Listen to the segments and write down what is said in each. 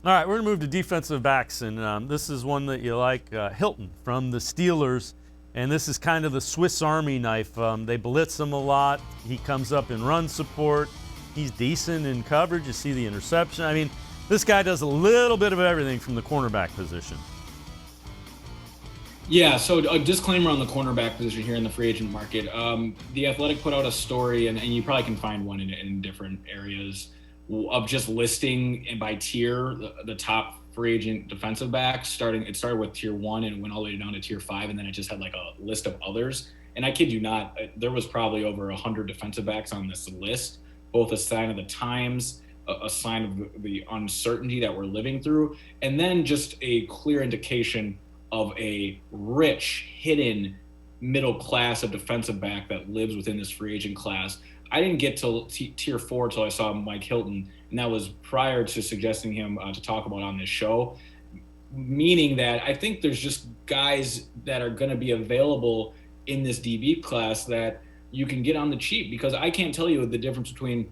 All right, we're going to move to defensive backs, and this is one that you like, Hilton from the Steelers. And this is kind of the Swiss Army knife. They blitz him a lot. He comes up in run support. He's decent in coverage. You see the interception. I mean, this guy does a little bit of everything from the cornerback position. Yeah, so a disclaimer on the cornerback position here in the free agent market. The Athletic put out a story, and you probably can find one in different areas, of just listing and by tier the top free agent defensive backs. It started with tier 1 and went all the way down to tier 5, and then it just had like a list of others. And I kid you not, there was probably over 100 defensive backs on this list, both a sign of the times, a sign of the uncertainty that we're living through, and then just a clear indication of a rich, hidden middle class of defensive back that lives within this free agent class. I didn't get to tier 4 until I saw Mike Hilton, and that was prior to suggesting him to talk about on this show, meaning that I think there's just guys that are going to be available in this DB class that you can get on the cheap, because I can't tell you the difference between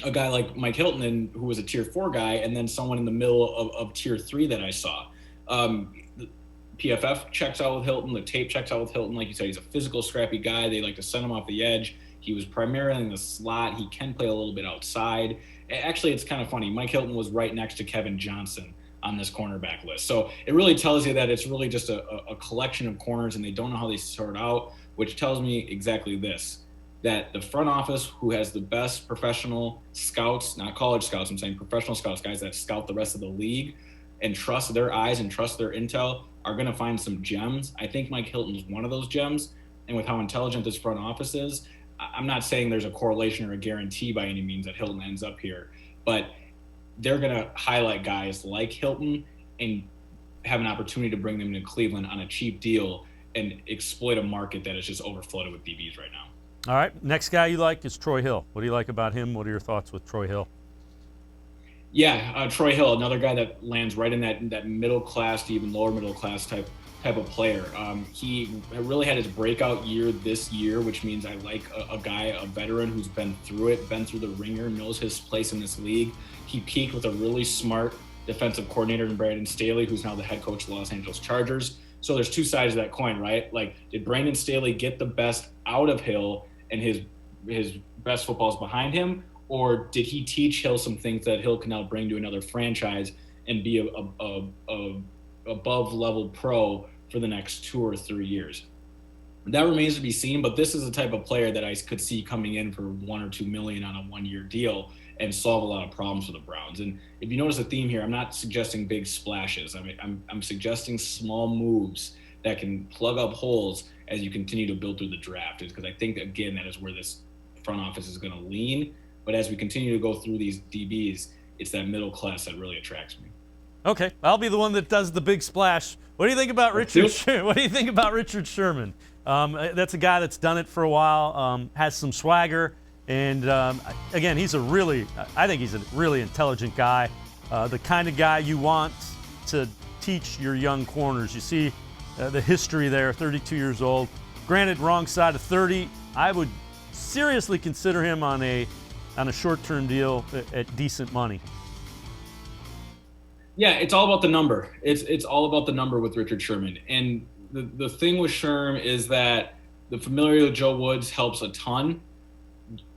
a guy like Mike Hilton, who was a tier 4 guy, and then someone in the middle of tier 3 that I saw. PFF checks out with Hilton. The tape checks out with Hilton. Like you said, he's a physical, scrappy guy. They like to send him off the edge. He was primarily in the slot. He can play a little bit outside. Actually, it's kind of funny. Mike Hilton was right next to Kevin Johnson on this cornerback list. So it really tells you that it's really just a collection of corners, and they don't know how they sort out, which tells me exactly this, that the front office, who has the best professional scouts, not college scouts, I'm saying professional scouts, guys that scout the rest of the league and trust their eyes and trust their intel, are going to find some gems. I think Mike Hilton is one of those gems. And with how intelligent this front office is, I'm not saying there's a correlation or a guarantee by any means that Hilton ends up here, but they're going to highlight guys like Hilton and have an opportunity to bring them to Cleveland on a cheap deal and exploit a market that is just overflooded with DBs right now. All right, next guy you like is Troy Hill. What do you like about him? What are your thoughts with Troy Hill? Yeah, Troy Hill, another guy that lands right in that middle class to even lower middle class type of player. He really had his breakout year this year, which means I like a guy, a veteran who's been through it, been through the ringer, knows his place in this league. He peaked with a really smart defensive coordinator in Brandon Staley, who's now the head coach of the Los Angeles Chargers. So there's two sides of that coin, right? Like, did Brandon Staley get the best out of Hill and his best football's behind him? Or did he teach Hill some things that Hill can now bring to another franchise and be a above level pro for the next 2 or 3 years? That remains to be seen, but this is the type of player that I could see coming in for $1 or $2 million on a 1-year deal and solve a lot of problems for the Browns. And if you notice a theme here, I'm not suggesting big splashes. I mean, I'm suggesting small moves that can plug up holes as you continue to build through the draft. Because I think, again, that is where this front office is going to lean. But as we continue to go through these DBs, it's that middle class that really attracts me. Okay, I'll be the one that does the big splash. What do you think about Richard? What do you think about Richard Sherman? That's a guy that's done it for a while, has some swagger, and again, I think he's a really intelligent guy, the kind of guy you want to teach your young corners. You see the history there, 32 years old. Granted, wrong side of 30. I would seriously consider him on a short-term deal at decent money. Yeah, it's all about the number. It's all about the number with Richard Sherman. And the thing with Sherm is that the familiarity with Joe Woods helps a ton.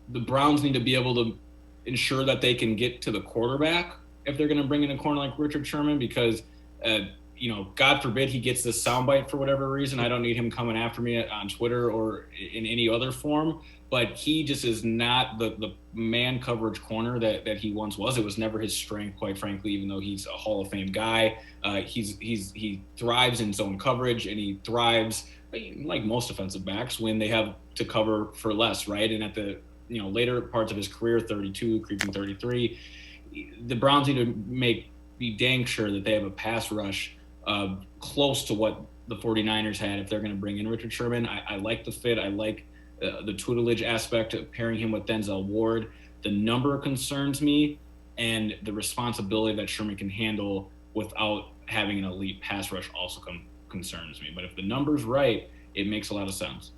The Browns need to be able to ensure that they can get to the quarterback if they're going to bring in a corner like Richard Sherman, because God forbid he gets this soundbite for whatever reason. I don't need him coming after me on Twitter or in any other form. But he just is not the man coverage corner that he once was. It was never his strength, quite frankly, even though he's a Hall of Fame guy. He thrives in zone coverage, and he thrives, like most defensive backs, when they have to cover for less, right? And at the later parts of his career, 32, creeping 33, the Browns need to be dang sure that they have a pass rush close to what the 49ers had if they're going to bring in Richard Sherman. I like the fit. I like the tutelage aspect of pairing him with Denzel Ward. The number concerns me, and the responsibility that Sherman can handle without having an elite pass rush also concerns me. But if the number's right, it makes a lot of sense.